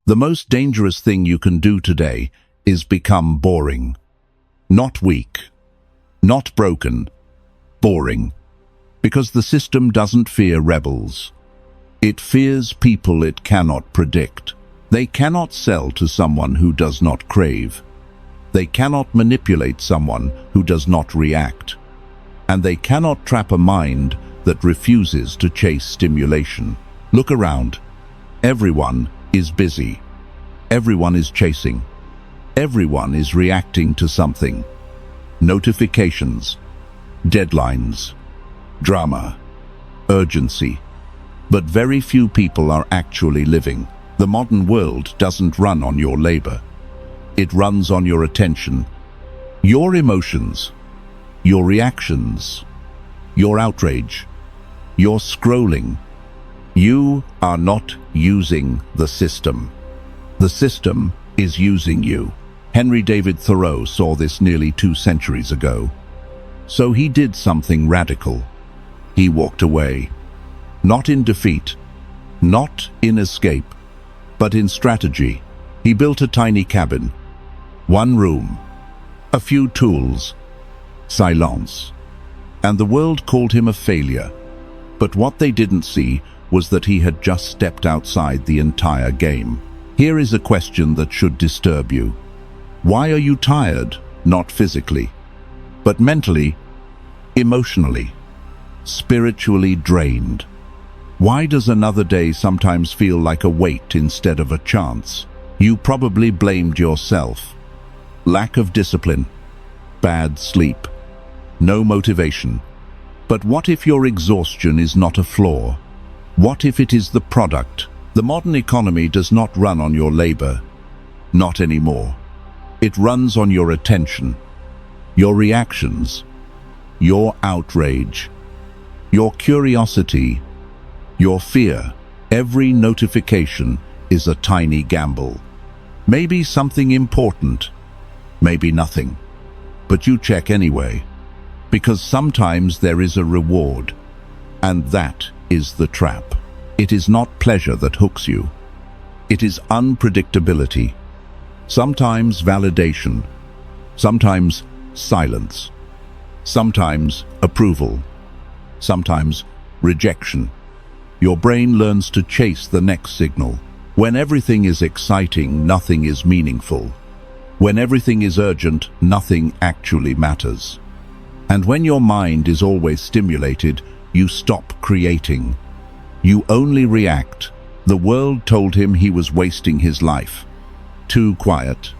The most dangerous thing you can do today is become boring. Not weak, not broken, boring. Because the system doesn't fear rebels. It fears people it cannot predict. They cannot sell to someone who does not crave. They cannot manipulate someone who does not react. And they cannot trap a mind that refuses to chase stimulation. Look around. Everyone is busy. Everyone is chasing. Everyone is reacting to something. Notifications, deadlines, drama, urgency. But very few people are actually living. The modern world doesn't run on your labor. It runs on your attention, your emotions, your reactions, your outrage, your scrolling. You are not using the system. The system is using you. Henry David Thoreau saw this nearly 2 centuries ago. So he did something radical. He walked away. Not in defeat, not in escape, but in strategy. He built a tiny cabin. 1 room, a few tools, silence. And the world called him a failure. But what they didn't see was that he had just stepped outside the entire game. Here is a question that should disturb you. Why are you tired? Not physically, but mentally, emotionally, spiritually drained? Why does another day sometimes feel like a wait instead of a chance? You probably blamed yourself. Lack of discipline, bad sleep, no motivation. But what if your exhaustion is not a flaw? What if it is the product? The modern economy does not run on your labor. Not anymore. It runs on your attention, your reactions, your outrage, your curiosity, your fear. Every notification is a tiny gamble. Maybe something important, maybe nothing. But you check anyway, because sometimes there is a reward, and that is the trap. It is not pleasure that hooks you. It is unpredictability. Sometimes validation, sometimes silence, sometimes approval, sometimes rejection. Your brain learns to chase the next signal. When everything is exciting, nothing is meaningful. When everything is urgent, nothing actually matters. And when your mind is always stimulated, you stop creating. You only react. The world told him he was wasting his life. Too quiet,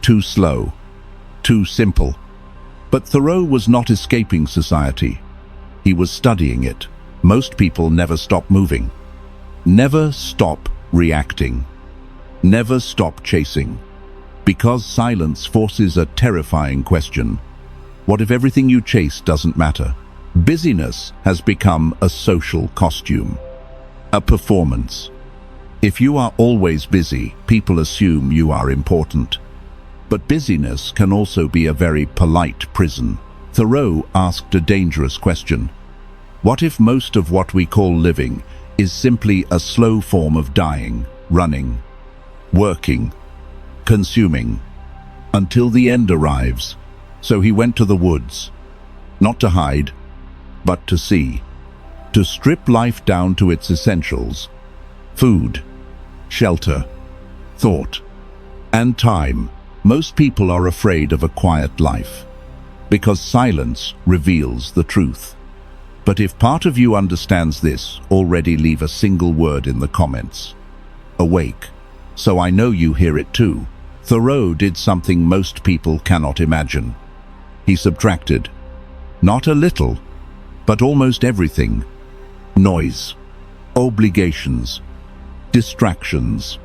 too slow, too simple. But Thoreau was not escaping society. He was studying it. Most people never stop moving, never stop reacting, never stop chasing. Because silence forces a terrifying question. What if everything you chase doesn't matter? Busyness has become a social costume, a performance. If you are always busy, people assume you are important. But busyness can also be a very polite prison. Thoreau asked a dangerous question. What if most of what we call living is simply a slow form of dying, running, working, consuming, until the end arrives? So he went to the woods, not to hide, but to see, to strip life down to its essentials: food, shelter, thought, and time. Most people are afraid of a quiet life, because silence reveals the truth. But if part of you understands this, already leave a single word in the comments. Awake. So I know you hear it too. Thoreau did something most people cannot imagine. He subtracted, not a little, but almost everything. Noise, obligations, distractions.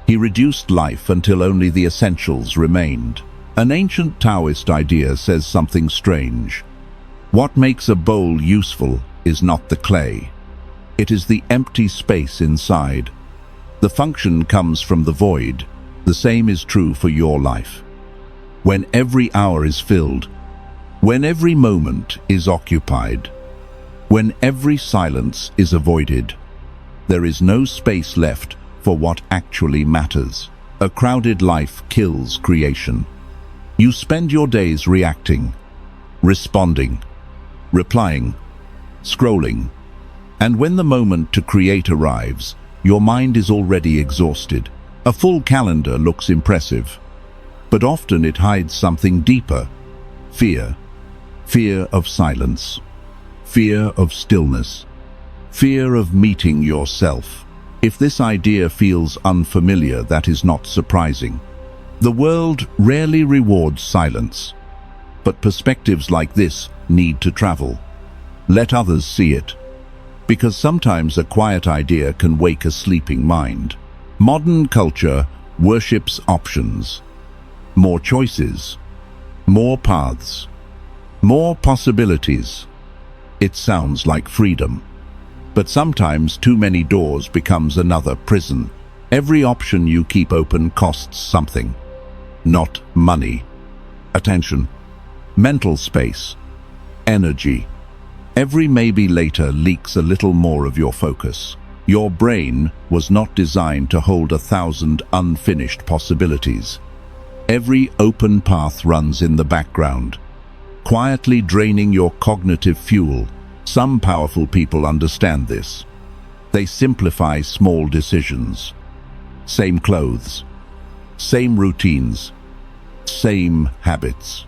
He reduced life until only the essentials remained. An ancient Taoist idea says something strange. What makes a bowl useful is not the clay. It is the empty space inside. The function comes from the void. The same is true for your life. When every hour is filled, when every moment is occupied, when every silence is avoided, there is no space left for what actually matters. A crowded life kills creation. You spend your days reacting, responding, replying, scrolling. And when the moment to create arrives, your mind is already exhausted. A full calendar looks impressive, but often it hides something deeper. Fear. Fear of silence. Fear of stillness. Fear of meeting yourself. If this idea feels unfamiliar, that is not surprising. The world rarely rewards silence, but perspectives like this need to travel. Let others see it, because sometimes a quiet idea can wake a sleeping mind. Modern culture worships options. More choices, more paths, more possibilities. It sounds like freedom, but sometimes too many doors becomes another prison. Every option you keep open costs something. Not money, attention, mental space, energy. Every maybe later leaks a little more of your focus. Your brain was not designed to hold 1,000 unfinished possibilities. Every open path runs in the background, quietly draining your cognitive fuel. Some powerful people understand this. They simplify small decisions. Same clothes, same routines, same habits.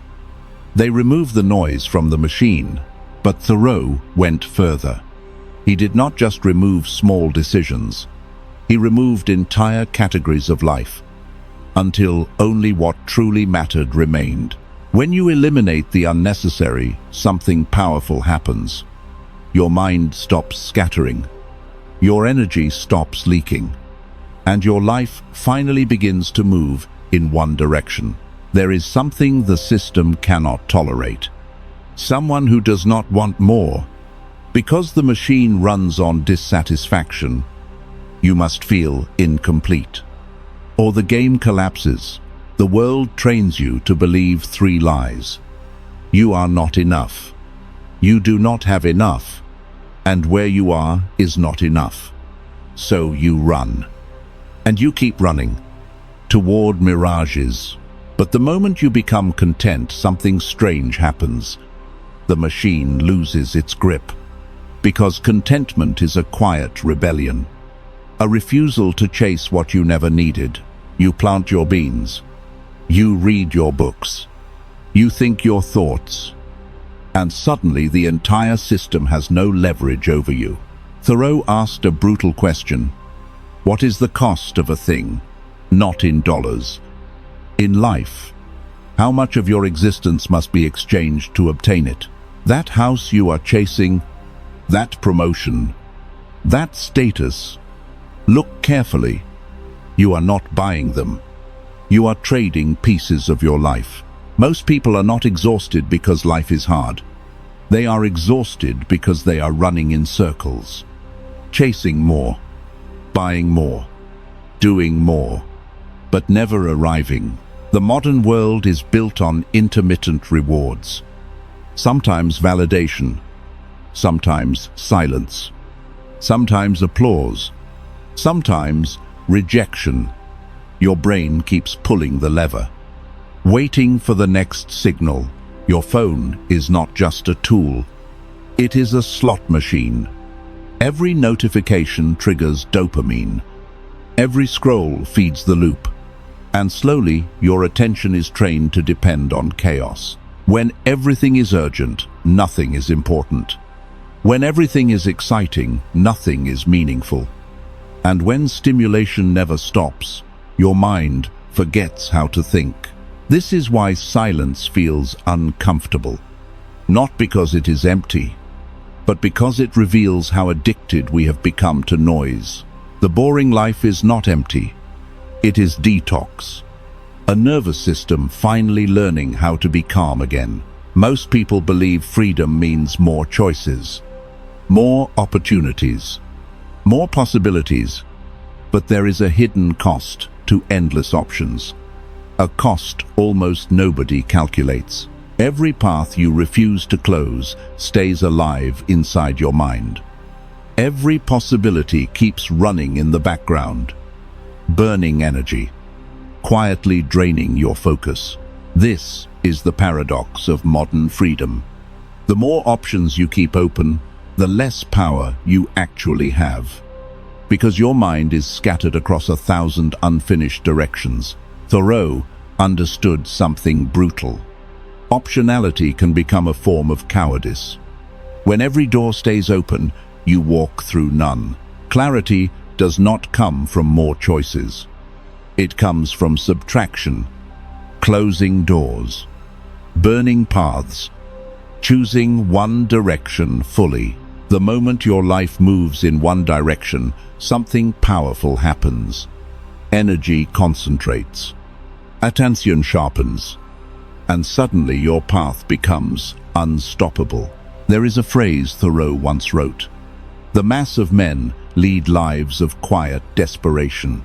They remove the noise from the machine, but Thoreau went further. He did not just remove small decisions. He removed entire categories of life, until only what truly mattered remained. When you eliminate the unnecessary, something powerful happens. Your mind stops scattering. Your energy stops leaking. And your life finally begins to move in one direction. There is something the system cannot tolerate. Someone who does not want more. Because the machine runs on dissatisfaction, you must feel incomplete. Or the game collapses. The world trains you to believe 3 lies. You are not enough. You do not have enough. And where you are is not enough. So you run. And you keep running toward mirages. But the moment you become content, something strange happens. The machine loses its grip. Because contentment is a quiet rebellion. A refusal to chase what you never needed. You plant your beans. You read your books. You think your thoughts. And suddenly the entire system has no leverage over you. Thoreau asked a brutal question. What is the cost of a thing? Not in dollars. In life. How much of your existence must be exchanged to obtain it? That house you are chasing, that promotion, that status. Look carefully. You are not buying them. You are trading pieces of your life. Most people are not exhausted because life is hard. They are exhausted because they are running in circles, chasing more, buying more, doing more, but never arriving. The modern world is built on intermittent rewards. Sometimes validation, sometimes silence, sometimes applause, sometimes rejection. Your brain keeps pulling the lever, waiting for the next signal. Your phone is not just a tool. It is a slot machine. Every notification triggers dopamine. Every scroll feeds the loop. And slowly, your attention is trained to depend on chaos. When everything is urgent, nothing is important. When everything is exciting, nothing is meaningful. And when stimulation never stops, your mind forgets how to think. This is why silence feels uncomfortable. Not because it is empty, but because it reveals how addicted we have become to noise. The boring life is not empty. It is detox. A nervous system finally learning how to be calm again. Most people believe freedom means more choices, more opportunities, more possibilities. But there is a hidden cost to endless options. A cost almost nobody calculates. Every path you refuse to close stays alive inside your mind. Every possibility keeps running in the background. burning energy, quietly draining your focus. This is the paradox of modern freedom. The more options you keep open, the less power you actually have. Because your mind is scattered across 1,000 unfinished directions, Thoreau understood something brutal. Optionality can become a form of cowardice. When every door stays open, you walk through none. Clarity does not come from more choices. It comes from subtraction, closing doors, burning paths, choosing one direction fully. The moment your life moves in one direction, something powerful happens. Energy concentrates, attention sharpens, and suddenly your path becomes unstoppable. There is a phrase Thoreau once wrote: "The mass of men lead lives of quiet desperation,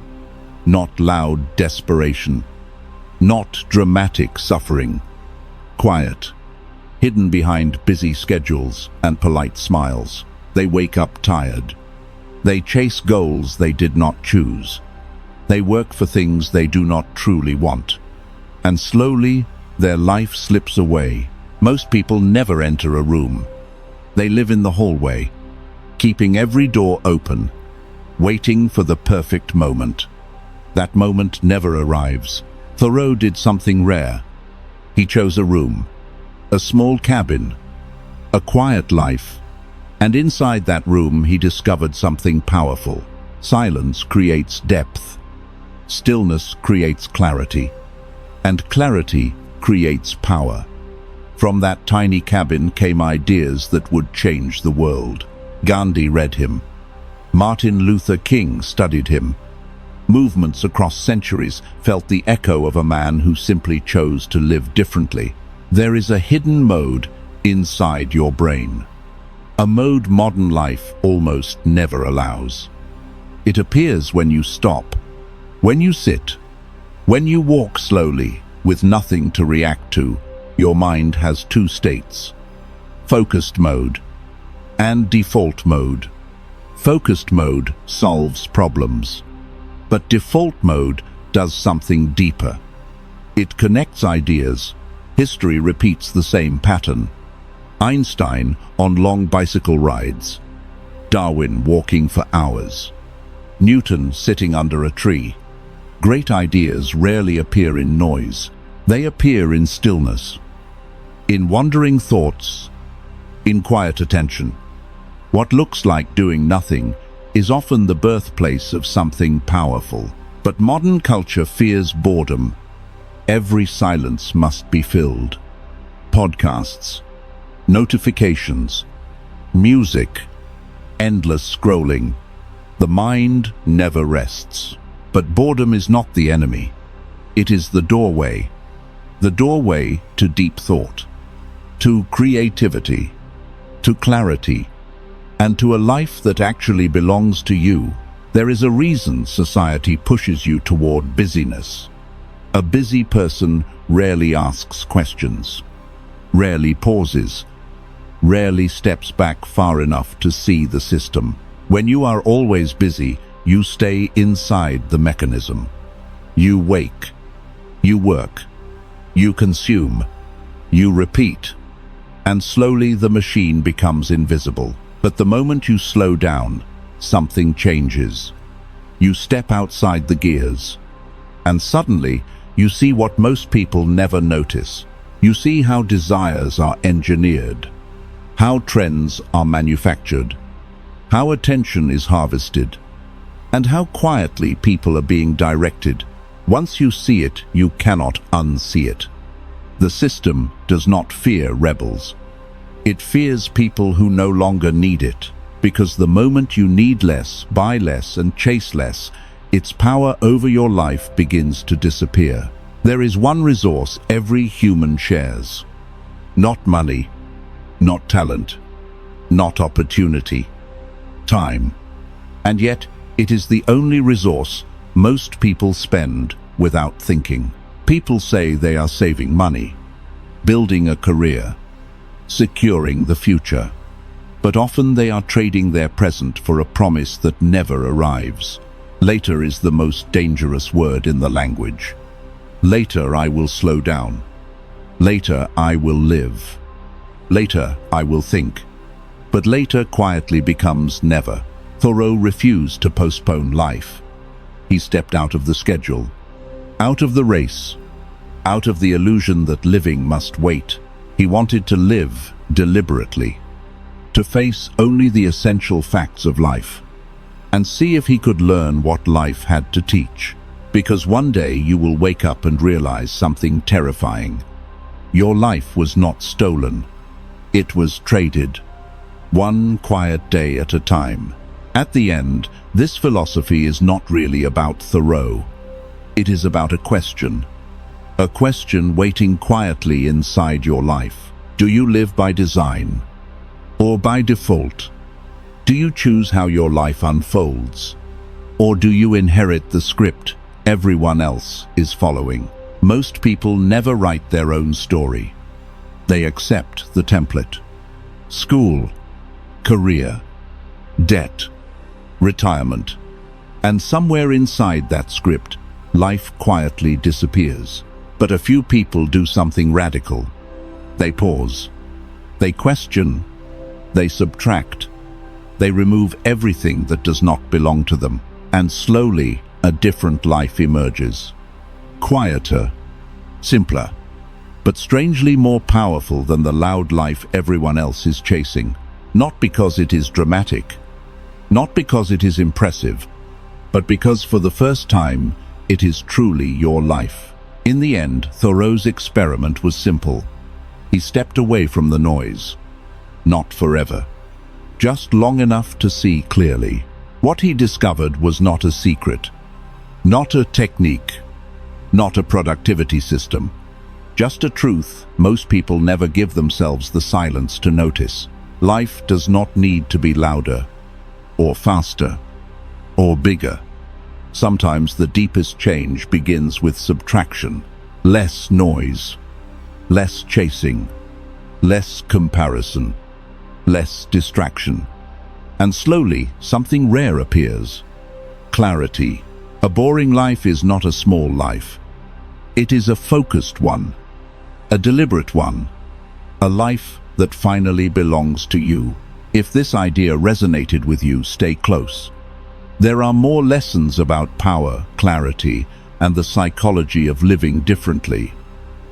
not loud desperation, not dramatic suffering. Quiet, hidden behind busy schedules and polite smiles. They wake up tired. They chase goals they did not choose. They work for things they do not truly want. And slowly, their life slips away." Most people never enter a room. They live in the hallway, keeping every door open, waiting for the perfect moment. That moment never arrives. Thoreau did something rare. He chose a room, a small cabin, a quiet life, and inside that room he discovered something powerful. Silence creates depth, stillness creates clarity, and clarity creates power. From that tiny cabin came ideas that would change the world. Gandhi read him. Martin Luther King studied him. Movements across centuries felt the echo of a man who simply chose to live differently. There is a hidden mode inside your brain, a mode modern life almost never allows. It appears when you stop, when you sit, when you walk slowly with nothing to react to. Your mind has two states: focused mode and default mode. Focused mode solves problems, but default mode does something deeper. It connects ideas. History repeats the same pattern. Einstein on long bicycle rides, Darwin walking for hours, Newton sitting under a tree. Great ideas rarely appear in noise. They appear in stillness, in wandering thoughts, in quiet attention. What looks like doing nothing is often the birthplace of something powerful. But modern culture fears boredom. Every silence must be filled. Podcasts, notifications, music, endless scrolling. The mind never rests. But boredom is not the enemy. It is the doorway to deep thought, to creativity, to clarity, and to a life that actually belongs to you. There is a reason society pushes you toward busyness. A busy person rarely asks questions, rarely pauses, rarely steps back far enough to see the system. When you are always busy, you stay inside the mechanism. You wake, you work, you consume, you repeat, and slowly the machine becomes invisible. But the moment you slow down, something changes. You step outside the gears, and suddenly you see what most people never notice. You see how desires are engineered, how trends are manufactured, how attention is harvested, and how quietly people are being directed. Once you see it, you cannot unsee it. The system does not fear rebels. It fears people who no longer need it, because the moment you need less, buy less, and chase less, its power over your life begins to disappear. There is one resource every human shares. Not money, not talent, not opportunity. Time. And yet, it is the only resource most people spend without thinking. People say they are saving money, building a career, securing the future. But often they are trading their present for a promise that never arrives. Later is the most dangerous word in the language. Later I will slow down. Later I will live. Later I will think. But later quietly becomes never. Thoreau refused to postpone life. He stepped out of the schedule, out of the race, out of the illusion that living must wait. He wanted to live deliberately, to face only the essential facts of life, and see if he could learn what life had to teach. Because one day you will wake up and realize something terrifying. Your life was not stolen. It was traded, one quiet day at a time. At the end, this philosophy is not really about Thoreau. It is about a question waiting quietly inside your life. Do you live by design or by default? Do you choose how your life unfolds, or do you inherit the script everyone else is following? Most people never write their own story. They accept the template. School, career, debt, retirement, and somewhere inside that script, life quietly disappears. But a few people do something radical. They pause. They question. They subtract. They remove everything that does not belong to them. And slowly, a different life emerges. Quieter, simpler, but strangely more powerful than the loud life everyone else is chasing. Not because it is dramatic, not because it is impressive, but because for the first time, it is truly your life. In the end, Thoreau's experiment was simple. He stepped away from the noise. Not forever. Just long enough to see clearly. What he discovered was not a secret, not a technique, not a productivity system. Just a truth most people never give themselves the silence to notice. Life does not need to be louder, or faster, or bigger. Sometimes the deepest change begins with subtraction. Less noise, less chasing, less comparison, less distraction. And slowly, something rare appears. Clarity. A boring life is not a small life. It is a focused one, a deliberate one, a life that finally belongs to you. If this idea resonated with you, stay close. There are more lessons about power, clarity, and the psychology of living differently.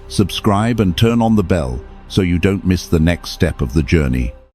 Subscribe and turn on the bell so you don't miss the next step of the journey.